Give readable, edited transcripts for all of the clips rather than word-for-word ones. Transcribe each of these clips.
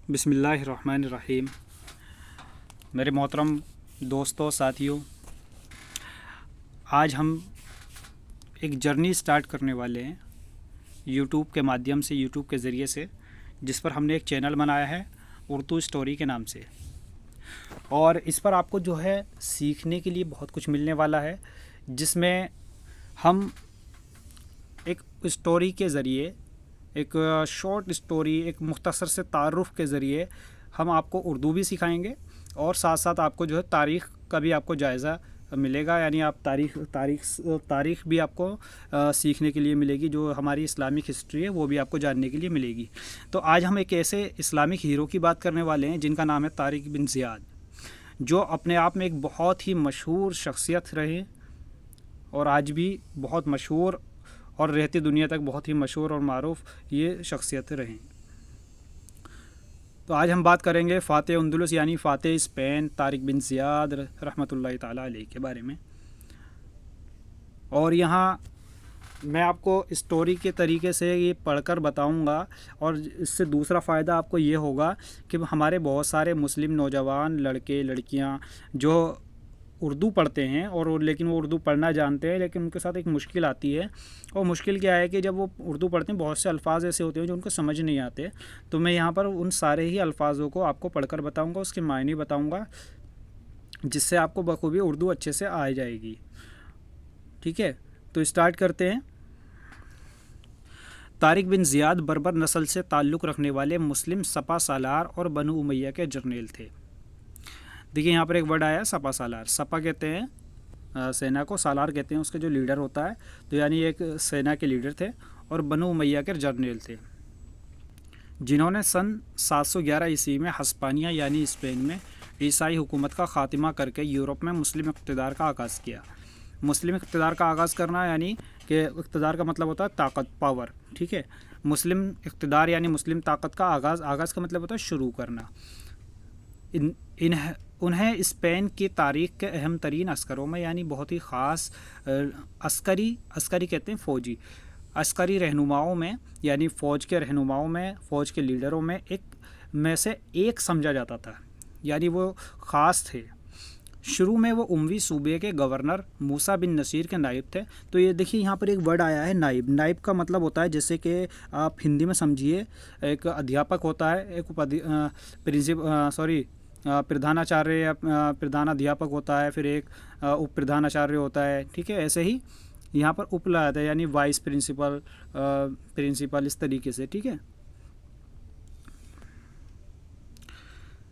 बिस्मिल्लाहिर्रहमानिर्रहीम। मेरे मोहतरम दोस्तों, साथियों, आज हम एक जर्नी स्टार्ट करने वाले हैं यूट्यूब के माध्यम से, यूट्यूब के ज़रिए से, जिस पर हमने एक चैनल बनाया है उर्दू स्टोरी के नाम से। और इस पर आपको जो है सीखने के लिए बहुत कुछ मिलने वाला है, जिसमें हम एक स्टोरी के ज़रिए, एक शॉर्ट स्टोरी, एक मुख्तसर से तारुफ़ के ज़रिए हम आपको उर्दू भी सिखाएंगे और साथ साथ आपको जो है तारीख़ का भी आपको जायज़ा मिलेगा। यानी आप तारीख़ भी आपको सीखने के लिए मिलेगी। जो हमारी इस्लामिक हिस्ट्री है वो भी आपको जानने के लिए मिलेगी। तो आज हम एक ऐसे इस्लामिक हीरो की बात करने वाले हैं जिनका नाम है तारिक बिन ज़ियाद, जो अपने आप में एक बहुत ही मशहूर शख्सियत रहे और आज भी बहुत मशहूर और रहती दुनिया तक बहुत ही मशहूर और मारूफ ये शख्सियतें रहें। तो आज हम बात करेंगे फ़ातह अंदलुस यानी फ़ातह स्पेन तारिक बिन ज़ियाद रहमतुल्लाहि ताला अलैह के बारे में। और यहाँ मैं आपको स्टोरी के तरीके से ये पढ़कर बताऊंगा, और इससे दूसरा फ़ायदा आपको ये होगा कि हमारे बहुत सारे मुस्लिम नौजवान लड़के लड़कियां जो उर्दू पढ़ते हैं और लेकिन वो उर्दू पढ़ना जानते हैं, लेकिन उनके साथ एक मुश्किल आती है। और मुश्किल क्या है कि जब वो उर्दू पढ़ते हैं बहुत से अल्फाज ऐसे होते हैं जो उनको समझ नहीं आते। तो मैं यहाँ पर उन सारे ही अल्फाजों को आपको पढ़कर बताऊँगा, उसके मायने बताऊँगा, जिससे आपको बखूबी उर्दू अच्छे से आ जाएगी। ठीक है, तो स्टार्ट करते हैं। तारिक बिन ज़ियाद बर्बर नस्ल से ताल्लुक़ रखने वाले मुस्लिम सपा सालार और बनु उमैया के जर्नेल थे। देखिए यहाँ पर एक वर्ड आया सपा सालार। सपा कहते हैं सेना को, सालार कहते हैं उसके जो लीडर होता है। तो यानी एक सेना के लीडर थे और बनु उमैया के जर्नल थे, जिन्होंने सन 711 ईस्वी में हस्पानिया यानी स्पेन में ईसाई हुकूमत का ख़ात्मा करके यूरोप में मुस्लिम इक़्तिदार का आगाज़ किया। मुस्लिम इक़्तिदार का आगाज़ करना यानी कि इक़्तिदार का मतलब होता है ताकत, पावर। ठीक है, मुस्लिम इक़्तिदार यानी मुस्लिम ताकत का आगाज़ का मतलब होता है शुरू करना। उन्हें स्पेन की तारीख़ के अहम तरीन अस्करों में यानी बहुत ही ख़ास अस्करी कहते हैं फ़ौजी, अस्करी रहनुमाओं में यानी फ़ौज के रहनुमाओं में, फ़ौज के लीडरों में से एक समझा जाता था, यानी वो ख़ास थे। शुरू में वो उमवी सूबे के गवर्नर मूसा बिन नसीर के नायब थे। तो ये देखिए यहाँ पर एक वर्ड आया है नायब। नायब का मतलब होता है, जैसे कि आप हिंदी में समझिए, एक अध्यापक होता है, एक प्रधानाचार्य या प्रधानाध्यापक होता है, फिर एक उप प्रधानाचार्य होता है। ठीक है, ऐसे ही यहाँ पर उप लाया था यानी वाइस प्रिंसिपल इस तरीके से। ठीक है,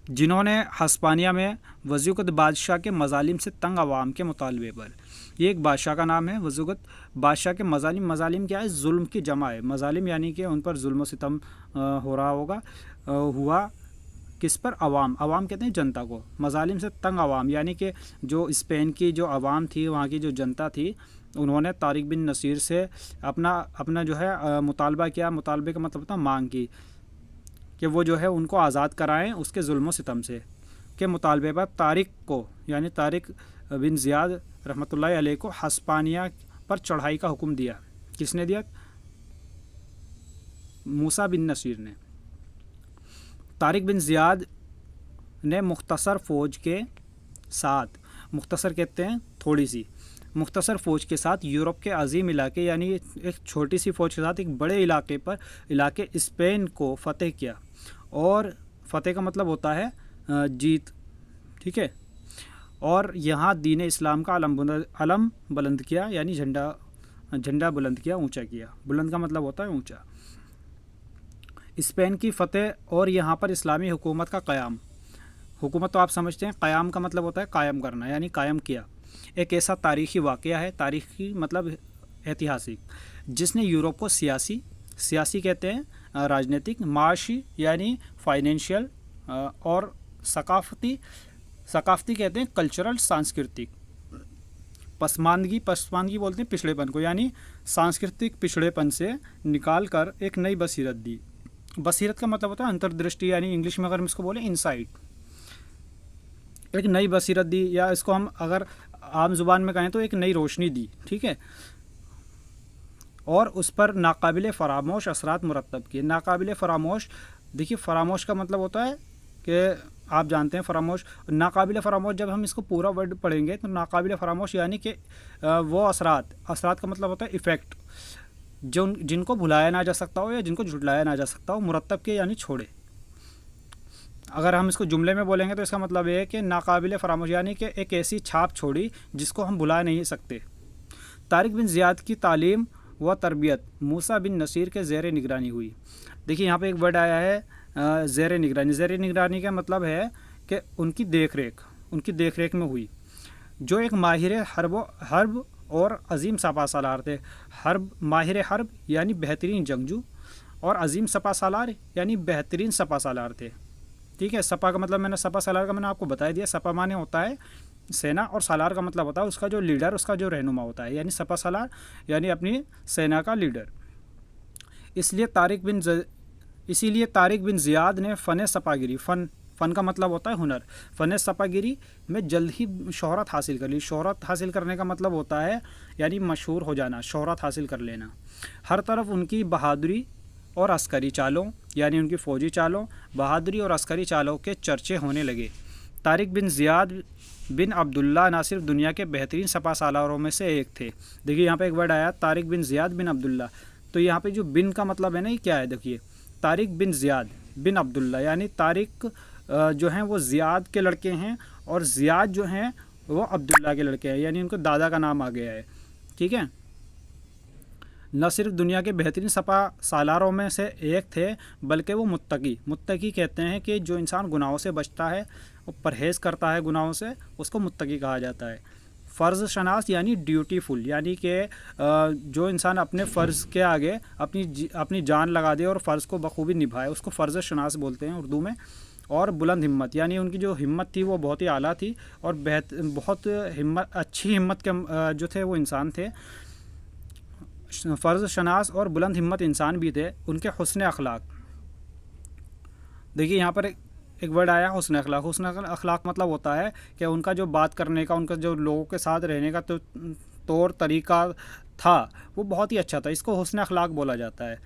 जिन्होंने हस्पानिया में वज़ुगत बादशाह के मज़ालिम से तंग आवाम के मुतालबे पर, ये एक बादशाह का नाम है, वज़ुगत बादशाह के मज़ालिम क्या है, जुल्म की जमा है। मज़ालिम यानी कि उन पर जुल्म सितम हो रहा होगा, हुआ किस पर, अवाम कहते हैं जनता को। मज़ालिम से तंग आवाम यानी कि जो स्पेन की जो आवाम थी, वहाँ की जो जनता थी, उन्होंने तारिक बिन नसीर से अपना जो है मुतालबा किया। मुतालबे का मतलब होता है मांग की, कि वो जो है उनको आज़ाद कराएं उसके जुल्म सितम से। के मुतालबे पर तारिक को यानी तारिक बिन ज़ियाद रहमतुल्लाहि अलैह को हस्पानिया पर चढ़ाई का हुक्म दिया। किसने दिया? मूसा बिन नसीर ने। तारिक बिन ज़ियाद ने मुख्तसर फ़ौज के साथ, मुख्तसर कहते हैं थोड़ी सी, मुख्तसर फ़ौज के साथ यूरोप के अजीम इलाके यानी एक छोटी सी फ़ौज के साथ एक बड़े इलाके स्पेन को फ़तेह किया। और फ़तेह का मतलब होता है जीत। ठीक है, और यहाँ दीन इस्लाम का अलम बुलंद किया, यानी झंडा बुलंद किया, ऊंचा किया। बुलंद का मतलब होता है ऊंचा। स्पेन की फ़तेह और यहाँ पर इस्लामी हुकूमत का क़याम। हुकूमत तो आप समझते हैं, क़याम का मतलब होता है कायम करना, यानी कायम किया। एक ऐसा तारीख़ी वाक़या है, तारीख़ी मतलब ऐतिहासिक, जिसने यूरोप को सियासी कहते हैं राजनीतिक, माशी यानी फाइनेंशियल, और सकाफ़ती कहते हैं कल्चरल सांस्कृतिक, पसमानदगी बोलते हैं पिछड़ेपन को, यानी सांस्कृतिक पिछड़ेपन से निकाल कर एक नई बसीरत दी। बसीरत का मतलब होता है अंतर्दृष्टि, यानी इंग्लिश में अगर हम इसको बोलें इनसाइट, एक नई बसीरत दी, या इसको हम अगर आम ज़ुबान में कहें तो एक नई रोशनी दी। ठीक है, और उस पर नाकाबिले फ़रामोश असरात मुरतब किए। नाकाबिले फ़रामोश देखिए फरामोश का मतलब होता है कि आप जानते हैं फरामोश, नाकाबिल फरामोश, जब हम इसको पूरा वर्ड पढ़ेंगे तो नाकाबिल फरामोश यानी कि वो असरात, असरात का मतलब होता है इफ़ेक्ट, जो जिनको भुलाया ना जा सकता हो या जिनको झुटलाया ना जा सकता हो, मुरत्तब के यानी छोड़े। अगर हम इसको जुमले में बोलेंगे तो इसका मतलब ये है कि नाकाबिल फरामोश यानी कि एक ऐसी छाप छोड़ी जिसको हम भुला नहीं सकते। तारिक बिन ज़ियाद की तालीम व तरबियत मूसा बिन नसीर के ज़ेर निगरानी हुई। देखिए यहाँ पे एक वर्ड आया है ज़ेर निगरानी। ज़ेर निगरानी का मतलब है कि उनकी देख रेख में हुई। जो एक माहिर हर्ब और अजीम सपा सालार थे। माहिर हर्ब यानी बेहतरीन जंगजू, और अजीम सपा सालार यानी बेहतरीन सपा सालार थे। ठीक है, सपा का मतलब मैंने सपा सालार का मैंने आपको बता दिया। सपा माने होता है सेना, और सालार का मतलब होता है उसका जो लीडर, उसका जो रहनुमा होता है, यानी सपा सालार यानी अपनी सेना का लीडर। इसीलिए तारिक बिन ज़ियाद ने फ़न सपागिरी, फ़न का मतलब होता है हुनर, फ़न सपागिरी में जल्द ही शोहरत हासिल कर ली। शोहरत हासिल करने का मतलब होता है यानी मशहूर हो जाना, शोहरत हासिल कर लेना। हर तरफ उनकी बहादुरी और अस्करी चालों यानी उनकी फ़ौजी चालों, बहादुरी और अस्करी चालों के चर्चे होने लगे। तारिक बिन ज़ियाद बिन अब्दुल्ला ना सिर्फ दुनिया के बेहतरीन सपा सालारों में से एक थे। देखिए यहाँ पे एक वर्ड आया तारिक बिन ज़ियाद बिन अब्दुल्ला, तो यहाँ पे जो बिन का मतलब है ना, ये क्या है, देखिए तारिक बिन ज़ियाद बिन अब्दुल्ला यानी तारिक जो हैं वो ज़ियाद के लड़के हैं, और ज़ियाद जो हैं वो अब्दुल्ला के लड़के हैं, यानी उनको दादा का नाम आ गया है। ठीक है, न सिर्फ दुनिया के बेहतरीन सपा सालारों में से एक थे, बल्कि वो मुत्तकी कहते हैं कि जो इंसान गुनाहों से बचता है, वो परहेज़ करता है गुनाहों से, उसको मुत्तकी कहा जाता है। फ़र्ज़ शनास यानी ड्यूटीफुल, यानी कि जो इंसान अपने फ़र्ज़ के आगे अपनी जान लगा दे और फ़र्ज़ को बखूबी निभाए, उसको फ़र्ज़ शनास बोलते हैं उर्दू में। और बुलंद हिम्मत यानी उनकी जो हिम्मत थी वो बहुत ही आला थी, और बहुत अच्छी हिम्मत के जो थे वो इंसान थे। फ़र्ज़ शनास और बुलंद हिम्मत इंसान भी थे। उनके हुस्न अखलाक, देखिए यहाँ पर एक वर्ड आया हुस्न अखलाक। हुस्न अखलाक मतलब होता है कि उनका जो बात करने का, उनका जो लोगों के साथ रहने का तो तौर तरीका था वो बहुत ही अच्छा था, इसको हुस्न अखलाक बोला जाता है।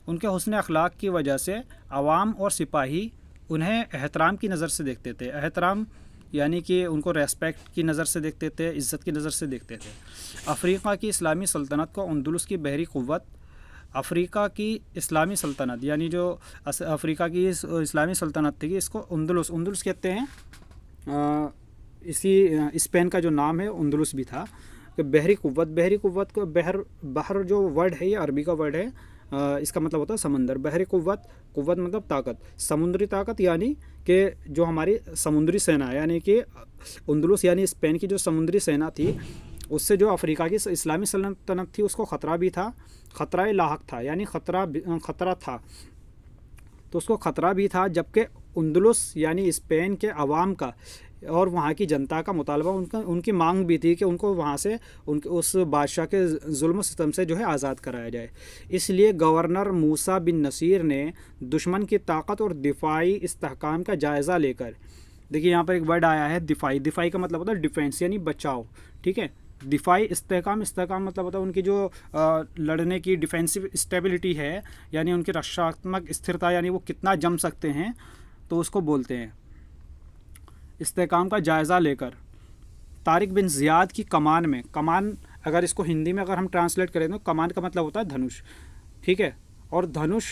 उनके हुस्न अखलाक की वजह से अवाम और सिपाही उन्हें एहतराम की नज़र से देखते थे। एहतराम यानी कि उनको रेस्पेक्ट की नज़र से देखते थे, इज़्ज़त की नज़र से देखते थे। अफ़्रीका की इस्लामी सल्तनत को अंदलुस की बहरी क़ुव्वत, अफ़्रीका की इस्लामी सल्तनत यानी जो अफ़्रीका की इस्लामी सल्तनत थी, इसको अंदलुस कहते हैं। इसी स्पेन का जो नाम है अंदलुस भी था। कि बहरी क़ुव्वत को बहर जो वर्ड है ये अरबी का वर्ड है, इसका मतलब होता है समंदर। बहरी क़ुव्वत मतलब ताकत, समुद्री ताकत यानी कि जो हमारी समुद्री सेना, यानी कि अंदलुस यानी स्पेन की जो समुद्री सेना थी, उससे जो अफ़्रीका की इस्लामी सल्तनत थी उसको ख़तरा भी था, ख़तरा लाहक था, यानी ख़तरा था, तो उसको ख़तरा भी था। जबकि अंदलुस यानी स्पेन के अवाम का और वहाँ की जनता का मुतालबा, उनकी मांग भी थी कि उनको वहाँ से उस बादशाह के जुल्म सितम से जो है आज़ाद कराया जाए। इसलिए गवर्नर मूसा बिन नसीर ने दुश्मन की ताकत और दिफाई इस्तेहकाम का जायज़ा लेकर, देखिए यहाँ पर एक वर्ड आया है दिफाई का मतलब होता है डिफेंस यानी बचाव। ठीक है, दिफाई इस्तेहकाम मतलब होता है उनकी जो लड़ने की डिफेंसिव स्टेबिलिटी है, यानी उनकी रक्षात्मक स्थिरता, यानी वो कितना जम सकते हैं, तो उसको बोलते हैं। इस्तेहकाम का जायज़ा लेकर तारिक बिन ज़ियाद की कमान अगर इसको हिंदी में अगर हम ट्रांसलेट करें तो कमान का मतलब होता है धनुष। ठीक है, और धनुष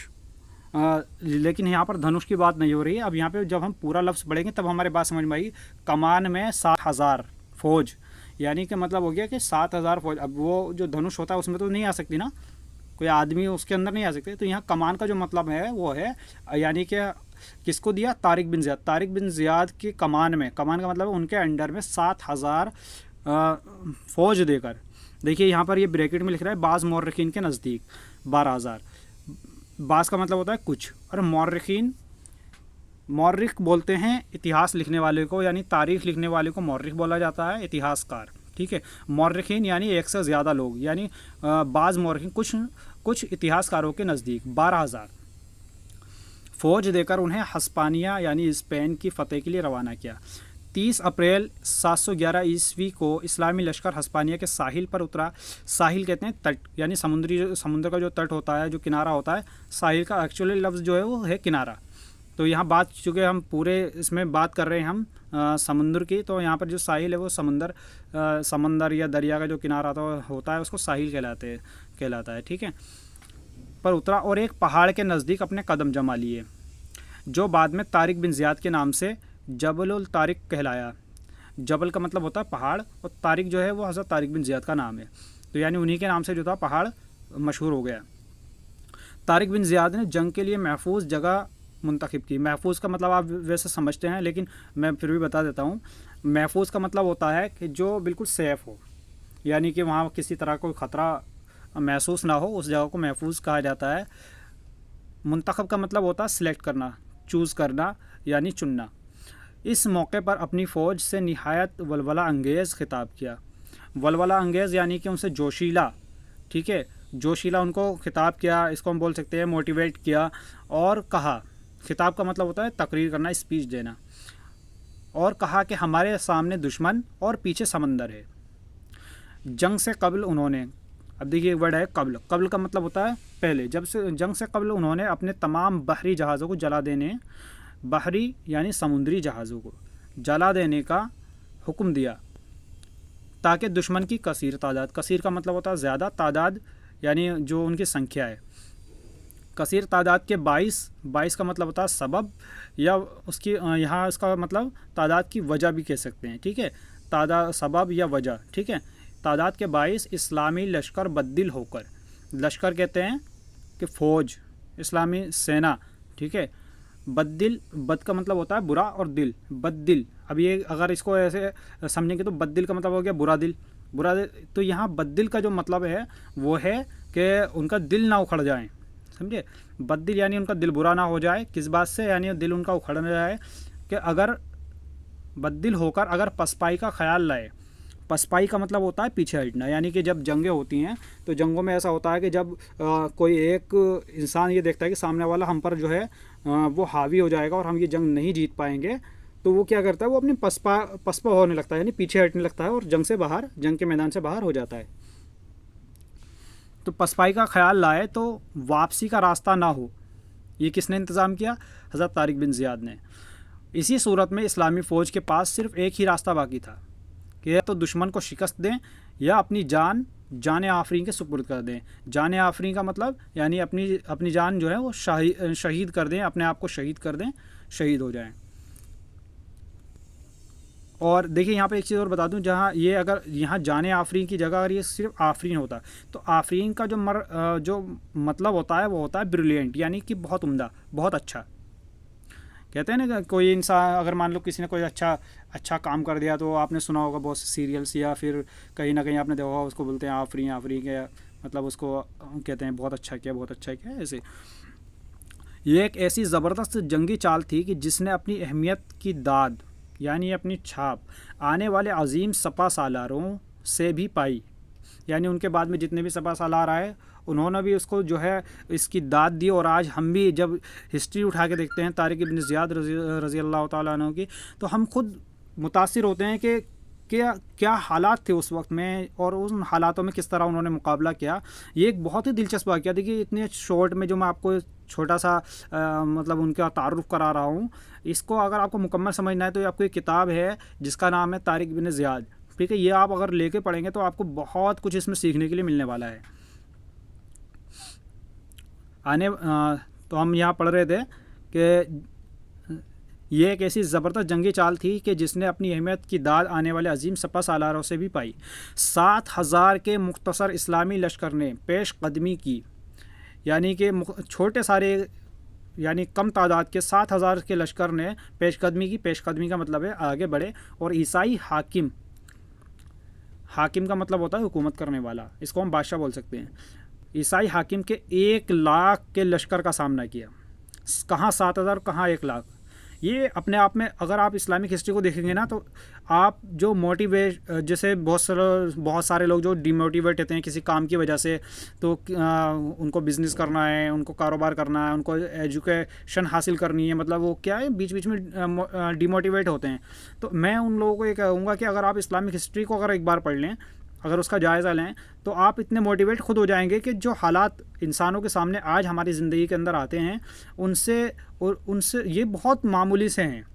लेकिन यहाँ पर धनुष की बात नहीं हो रही है। अब यहाँ पे जब हम पूरा लफ्ज़ पढ़ेंगे तब हमारे बात समझ में आएगी। कमान में 7,000 फ़ौज, यानी कि मतलब हो गया कि 7,000 फ़ौज। अब वो जो धनुष होता है उसमें तो नहीं आ सकती ना, कोई आदमी उसके अंदर नहीं आ सकते। तो यहाँ कमान का जो मतलब है वो है, यानी कि किसको दिया, तारिक बिन ज़ियाद की कमान का मतलब उनके अंडर में 7,000 फ़ौज देकर। देखिए यहाँ पर ये ब्रैकेट में लिख रहा है बाज़ मौर्रिखीन के नज़दीक 12,000। बाज़ का मतलब होता है कुछ, और मौर्रिख बोलते हैं इतिहास लिखने वाले को, यानी तारीख़ लिखने वाले को मौर्रिख बोला जाता है, इतिहासकार। ठीक है, मौर्रिखीन यानी एक से ज़्यादा लोग, यानी बाज़ मौर्रिखीन कुछ इतिहासकारों के नज़दीक 12,000 फ़ौज देकर उन्हें हस्पानिया यानी स्पेन की फ़तह के लिए रवाना किया। 30 अप्रैल 711 ईस्वी को इस्लामी लश्कर हस्पानिया के साहिल पर उतरा। साहिल कहते हैं तट, यानी समुद्र का जो तट होता है, जो किनारा होता है, साहिल का एक्चुअली लफ्ज़ जो है वो है किनारा। तो यहाँ बात, चूँकि हम पूरे इसमें बात कर रहे हैं हम समुद्र की, तो यहाँ पर जो साहिल है वो समंदर या दरिया का जो किनारा होता है उसको साहिल कहलाता है, ठीक है। पर उतरा और एक पहाड़ के नज़दीक अपने कदम जमा लिए, जो बाद में तारिक बिन ज़ियाद के नाम से जबल उल तारिक कहलाया। जबल का मतलब होता है पहाड़, और तारिक जो है वो हज़रत तारिक बिन ज़ियाद का नाम है, तो यानी उन्हीं के नाम से जो था पहाड़ मशहूर हो गया। तारिक बिन ज़ियाद ने जंग के लिए महफूज जगह मुंतखब की। महफूज का मतलब आप वैसे समझते हैं, लेकिन मैं फिर भी बता देता हूँ। महफूज का मतलब होता है कि जो बिल्कुल सेफ़ हो, यानी कि वहाँ किसी तरह कोई ख़तरा महसूस ना हो, उस जगह को महफूज कहा जाता है। मुंतखब का मतलब होता है सिलेक्ट करना, चूज़ करना, यानी चुनना। इस मौके पर अपनी फ़ौज से निहायत वलवला अंगेज़ खिताब किया। वलवला अंगेज़ यानी कि उनसे जोशीला, ठीक है, जोशीला उनको खिताब किया, इसको हम बोल सकते हैं मोटिवेट किया। और कहा, खिताब का मतलब होता है तकरीर करना, स्पीच देना। और कहा कि हमारे सामने दुश्मन और पीछे समंदर है। जंग से कबल उन्होंने, अब देखिए एक वर्ड है कबल। कबल का मतलब होता है पहले। जंग से कबल उन्होंने अपने तमाम बहरी जहाज़ों को जला देने, बहरी यानी समुद्री जहाज़ों को जला देने का हुक्म दिया, ताकि दुश्मन की कसीर तादाद, कसीर का मतलब होता है ज़्यादा, तादाद यानी जो उनकी संख्या है, कसीर तादाद के 22 का मतलब होता है सबब, या उसकी यहाँ इसका मतलब तादाद की वजह भी कह सकते हैं, ठीक है, तादाद सबब या वजह, ठीक है। तादाद के 22 इस्लामी लश्कर बद्दिल होकर, लश्कर कहते हैं कि फ़ौज, इस्लामी सेना, ठीक है। बद्दिल, बद का मतलब होता है बुरा, और दिल, बद्दिल। अब ये अगर इसको ऐसे समझेंगे तो बद्दिल का मतलब हो गया बुरा दिल, बुरा दिल। तो यहाँ बद्दिल का जो मतलब है वो है कि उनका दिल ना उखड़ जाए, समझे। बद्दिल यानी उनका दिल बुरा ना हो जाए, किस बात से, यानी दिल उनका उखड़ ना जाए, कि अगर बद्दिल होकर अगर पसपाई का ख्याल लाए। पसपाई का मतलब होता है पीछे हटना, यानी कि जब जंगें होती हैं तो जंगों में ऐसा होता है कि जब कोई एक इंसान ये देखता है कि सामने वाला हम पर जो है वो हावी हो जाएगा और हम ये जंग नहीं जीत पाएंगे, तो वो क्या करता है, वो अपनी पसपा होने लगता है, यानी पीछे हटने लगता है और जंग के मैदान से बाहर हो जाता है। तो पसपाई का ख्याल लाए तो वापसी का रास्ता ना हो, ये किसने इंतज़ाम किया? हज़रत तारिक बिन ज़ियाद ने। इसी सूरत में इस्लामी फ़ौज के पास सिर्फ एक ही रास्ता बाकी था कि या तो दुश्मन को शिकस्त दें या अपनी जान आफरीन के सुपुर्द कर दें। जान आफरीन का मतलब यानी अपनी जान जो है वो शहीद कर दें, अपने आप को शहीद कर दें, शहीद हो जाएं। और देखिए यहाँ पे एक चीज़ और बता दूँ, जहाँ ये अगर यहाँ जाने आफरीन की जगह अगर ये सिर्फ आफरीन होता तो आफरीन का जो मतलब होता है वो होता है ब्रिलियंट, यानी कि बहुत उम्दा, बहुत अच्छा। कहते हैं ना, कोई इंसान अगर मान लो किसी ने कोई अच्छा काम कर दिया, तो आपने सुना होगा बहुत से सीरियल्स या फिर कहीं ना कहीं आपने देखा होगा, उसको बोलते हैं आफरीन के, मतलब उसको कहते हैं बहुत अच्छा किया ऐसे। ये एक ऐसी ज़बरदस्त जंगी चाल थी कि जिसने अपनी अहमियत की दाद यानी अपनी छाप आने वाले अजीम सपा सालारों से भी पाई, यानी उनके बाद में जितने भी सपा सालार आए उन्होंने भी उसको जो है इसकी दाद दी। और आज हम भी जब हिस्ट्री उठा के देखते हैं तारिक इब्न ज़ियाद रज़ी अल्लाह ताला अन्हु की, तो हम खुद मुतासिर होते हैं कि क्या हालात थे उस वक्त में और उन हालातों में किस तरह उन्होंने मुकाबला किया। ये एक बहुत ही दिलचस्प वाक़या। देखिए इतने शॉर्ट में जो मैं आपको छोटा सा मतलब उनका तारुफ करा रहा हूँ, इसको अगर आपको मुकम्मल समझना है तो ये आपको एक किताब है जिसका नाम है तारिक बिन ज़ियाद, ठीक है। ये आप अगर लेके पढ़ेंगे तो आपको बहुत कुछ इसमें सीखने के लिए मिलने वाला है। तो हम यहाँ पढ़ रहे थे कि ये एक ऐसी ज़बरदस्त जंगी चाल थी कि जिसने अपनी अहमियत की दाद आने वाले अजीम सपा सालारों से भी पाई। 7,000 के मुख्तसर इस्लामी लश्कर ने पेश कदमी की, यानी कि छोटे सारे यानी कम तादाद के 7,000 के लश्कर ने पेशकदमी की। पेशकदमी का मतलब है आगे बढ़े। और ईसाई हाकिम का मतलब होता है हुकूमत करने वाला, इसको हम बादशाह बोल सकते हैं। ईसाई हाकिम के 1 लाख के लश्कर का सामना किया। कहाँ 7,000, कहाँ 1 लाख। ये अपने आप में अगर आप इस्लामिक हिस्ट्री को देखेंगे ना, तो आप जो जैसे बहुत सारे लोग जो डिमोटिवेट होते हैं किसी काम की वजह से, तो उनको बिज़नेस करना है, उनको कारोबार करना है, उनको एजुकेशन हासिल करनी है, मतलब वो क्या है बीच बीच में डिमोटिवेट होते हैं। तो मैं उन लोगों को ये कहूँगा कि अगर आप इस्लामिक हिस्ट्री को अगर एक बार पढ़ लें, अगर उसका जायज़ा लें तो आप इतने मोटिवेट खुद हो जाएंगे कि जो हालात इंसानों के सामने आज हमारी ज़िंदगी के अंदर आते हैं उनसे ये बहुत मामूली से हैं,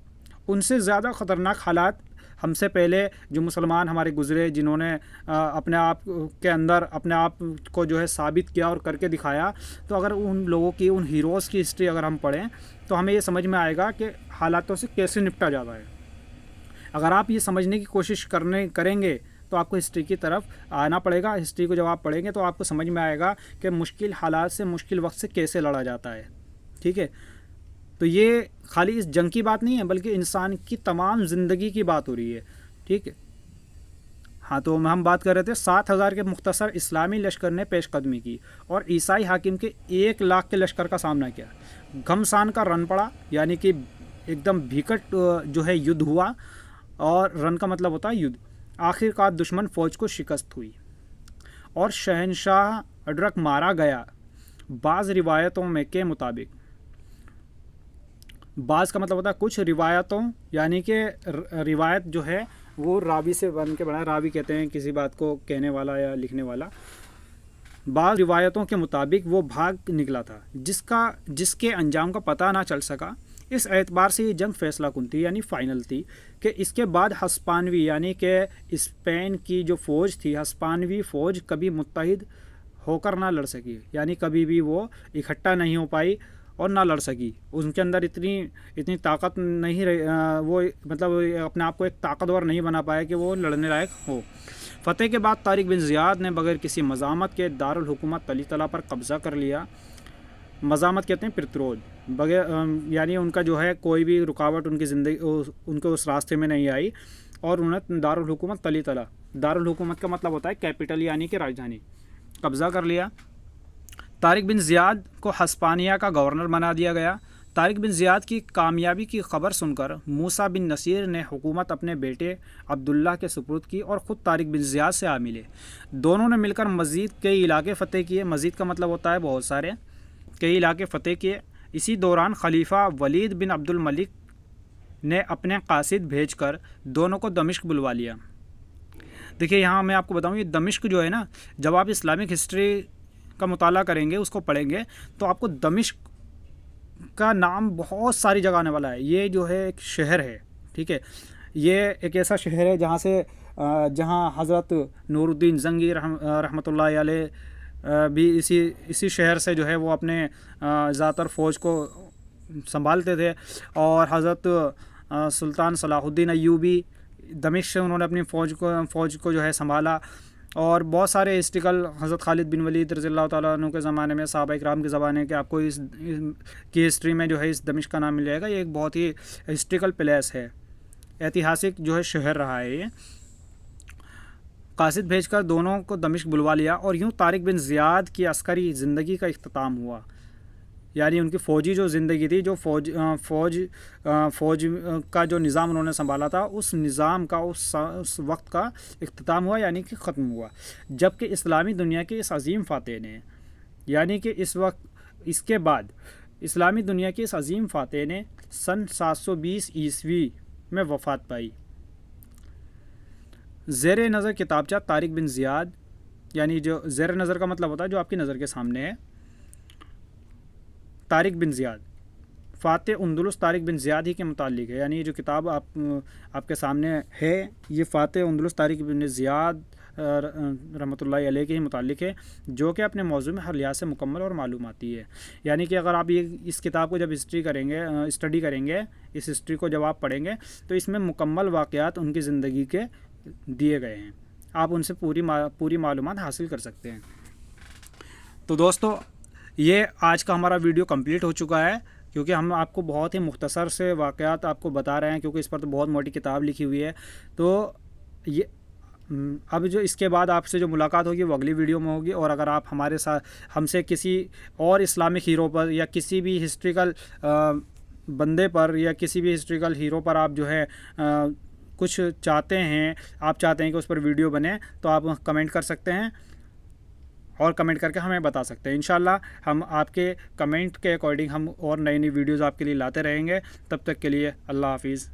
उनसे ज़्यादा ख़तरनाक हालात हमसे पहले जो मुसलमान हमारे गुज़रे, जिन्होंने अपने आप के अंदर अपने आप को जो है साबित किया और करके दिखाया। तो अगर उन लोगों की, उन हीरोज़ की हिस्ट्री अगर हम पढ़ें तो हमें ये समझ में आएगा कि हालातों से कैसे निपटा जाता है। अगर आप ये समझने की कोशिश करेंगे तो आपको हिस्ट्री की तरफ आना पड़ेगा। हिस्ट्री को जब आप पढ़ेंगे तो आपको समझ में आएगा कि मुश्किल हालात से, मुश्किल वक्त से कैसे लड़ा जाता है। ठीक है, तो ये खाली इस जंग की बात नहीं है, बल्कि इंसान की तमाम ज़िंदगी की बात हो रही है। ठीक है, हाँ, तो हम बात कर रहे थे 7,000 के मुख्तसर इस्लामी लश्कर ने पेशकदमी की और ईसाई हाकिम के 1 लाख के लश्कर का सामना किया। घमसान का रन पड़ा, यानी कि एकदम भीकट जो है युद्ध हुआ, और रन का मतलब होता है युद्ध। आखिरकार दुश्मन फ़ौज को शिकस्त हुई और शहनशाह अडरक मारा गया। बाज़ रिवायतों में के मुताबिक, बाज़ का मतलब होता है कुछ, रिवायतों यानी कि रिवायत जो है वो रावी से बन के बना, रावी कहते हैं किसी बात को कहने वाला या लिखने वाला। बाज़ रिवायतों के मुताबिक वो भाग निकला था जिसके अंजाम का पता ना चल सका। इस एतबार से ये जंग फैसला कुन थी, यानी फ़ाइनल थी, कि इसके बाद हस्पानवी यानी कि स्पेन की जो फ़ौज थी, हस्पानवी फ़ौज कभी मुत्तहिद होकर ना लड़ सकी, यानी कभी भी वो इकट्ठा नहीं हो पाई और ना लड़ सकी। उनके अंदर इतनी ताकत नहीं रही, वो मतलब अपने आप को एक ताकतवर नहीं बना पाया कि वो लड़ने लायक हो। फ़तेह के बाद तारिक बिन ज़ियाद ने बगैर किसी मज़ामत के दारुल हुकूमत तली-तला पर कब्ज़ा कर लिया। मज़ामत कहते हैं प्रतिरोध, बगैर यानी उनका जो है कोई भी रुकावट उनकी ज़िंदगी उनके उस रास्ते में नहीं आई, और उन्होंने दारुल हुकूमत तली-तला, दारुल हुकूमत का मतलब होता है कैपिटल यानी कि राजधानी, कब्ज़ा कर लिया। तारिक बिन ज़ियाद को हस्पानिया का गवर्नर बना दिया गया। तारिक बिन ज़ियाद की कामयाबी की खबर सुनकर मूसा बिन नसीर ने हुकूमत अपने बेटे अब्दुल्ला के सुपुर्द की और ख़ुद तारिक बिन ज़ियाद से आ मिले। दोनों ने मिलकर मज़ीद कई इलाके फ़तेह किए। मज़ीद का मतलब होता है बहुत सारे, कई इलाके फ़तेह किए। इसी दौरान खलीफा वलीद बिन अब्दुल मलिक ने अपने कासिद भेजकर दोनों को दमिश्क बुलवा लिया। देखिए, यहाँ मैं आपको बताऊँ, ये दमिश्क जो है ना, जब आप इस्लामिक हिस्ट्री का मुताला करेंगे, उसको पढ़ेंगे, तो आपको दमिश्क का नाम बहुत सारी जगह आने वाला है। ये जो है एक शहर है, ठीक है, ये एक ऐसा शहर है जहाँ हज़रत नूरुद्दीन ज़ंगी रहमतुल्लाह अलैह भी इसी शहर से जो है वो अपने ज़्यादातर फ़ौज को संभालते थे, और हज़रत सुल्तान सलाहुद्दीन अय्यूबी दमिश्क से उन्होंने अपनी फ़ौज को जो है संभाला। और बहुत सारे हिस्ट्रिकल, हज़रत खालिद बिन वलीद रज़ियल्लाहु ताला अन्हु के ज़माने में, सहाबा इकराम के ज़माने के, आपको की हिस्ट्री में जो है इस दमिश्क का नाम मिल जाएगा। ये एक बहुत ही हिस्ट्रिकल प्लेस है, ऐतिहासिक जो है शहर रहा है ये। कासिद भेजकर दोनों को दमिश्क बुलवा लिया और यूँ तारिक बिन ज़ियाद की अस्करी ज़िंदगी का इख्तिताम हुआ, यानी उनकी फ़ौजी जो ज़िंदगी थी, जो फ़ौज का जो निज़ाम उन्होंने संभाला था, उस निज़ाम का उस वक्त का इख्तिताम हुआ, यानी कि ख़त्म हुआ। जबकि इस्लामी दुनिया के इस अज़ीम फ़ातेह ने, यानी कि इसके बाद इस्लामी दुनिया के इस अज़ीम फ़ातेह ने सन 720 ईस्वी में वफ़ात पाई। ज़ेर नज़र किताबचा तारिक बिन ज़ियाद, यानी जो ज़ेर नज़र का मतलब होता है जो आपकी नज़र के सामने है, तारिक बिन ज़ियाद, फ़ाते उंदुलुस तारिक बिन ज़ियाद ही के मुतालिक है। यानी ये जो किताब आपके सामने है, ये फ़ाते उंदुलुस तारिक बिन ज़ियाद रहमतुल्लाहि अलैह के ही मुतालिक है, जो कि अपने मौजू में हर लिहाज से मुकम्मल और मालूमाती है। यानी कि अगर आप इस किताब को जब स्टडी करेंगे, इस हिस्ट्री को जब आप पढ़ेंगे, तो इसमें मुकम्मल वाक़यात उनकी ज़िंदगी के दिए गए हैं, आप उनसे पूरी मालूमात हासिल कर सकते हैं। तो दोस्तों, ये आज का हमारा वीडियो कंप्लीट हो चुका है, क्योंकि हम आपको बहुत ही मुख्तसर से वाक़यात आपको बता रहे हैं, क्योंकि इस पर तो बहुत मोटी किताब लिखी हुई है। तो ये अब जो इसके बाद आपसे जो मुलाकात होगी वो अगली वीडियो में होगी। और अगर आप हमारे साथ हमसे किसी और इस्लामिक हीरो पर या किसी भी हिस्ट्रिकल बंदे पर या किसी भी हिस्ट्रिकल हीरो पर आप जो है कुछ चाहते हैं, आप चाहते हैं कि उस पर वीडियो बने, तो आप कमेंट कर सकते हैं और कमेंट करके हमें बता सकते हैं। इंशाल्लाह हम आपके कमेंट के अकॉर्डिंग हम और नई वीडियोज़ आपके लिए लाते रहेंगे। तब तक के लिए अल्लाह हाफिज़।